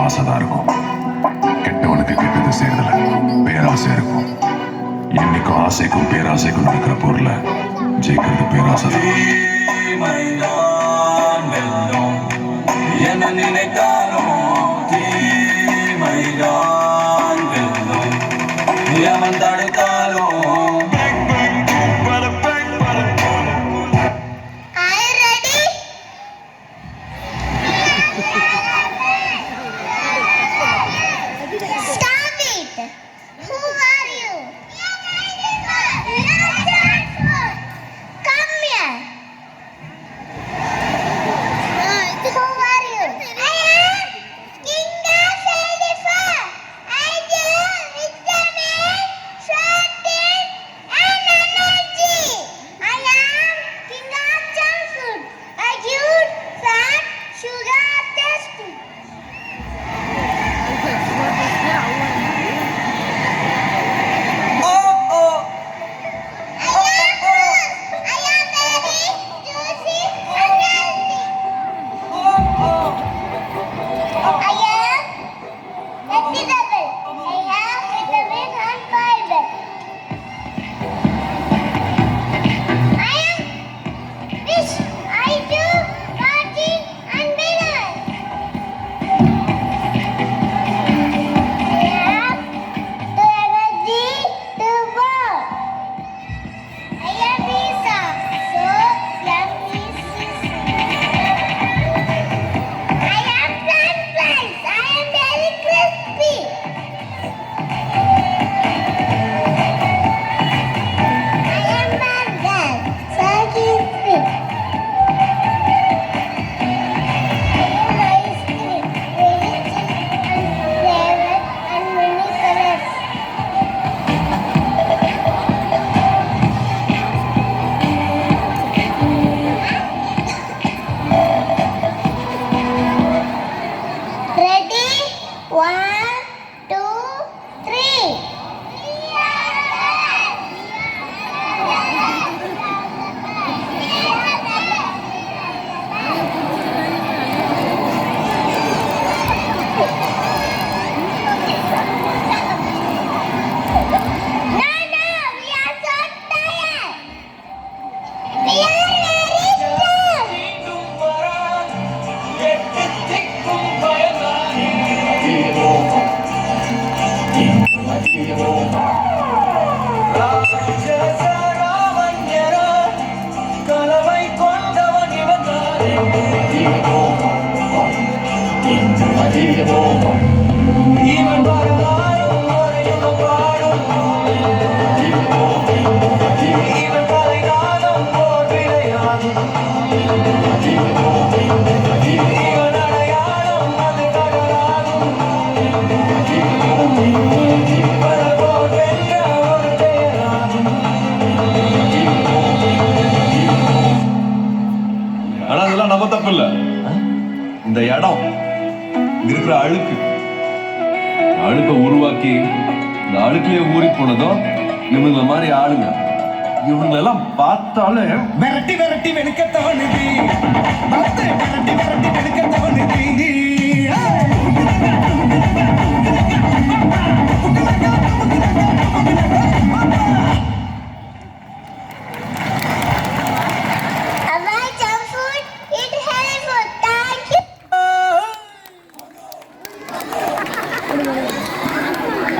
ஆசைதான் இருக்கும். கெட்டவனுக்கு கெட்டது சேர்ந்தல பேராசை இருக்கும். என்னைக்கும் ஆசைக்கும் பேராசைக்கும் நடக்கிற பொருள ஜெயிக்கிறது பேராசை என்ன நினைத்தாலும் தீமைதான் வெல்லும். எவன் தடுத்தாலும் நம்ம தப்பு இல்ல. இந்த இடம் இருக்கிற அழுக்க உருவாக்கி இந்த அழுக்கையே ஊறி போனதும் இவங்க மாதிரி ஆளுங்க. இவங்க எல்லாம் பார்த்தாலே விரட்டி விரட்டி வெளுக்கத்தவனுக்கு விரட்டி விரட்டி வெளுக்கத்தவனுக்கு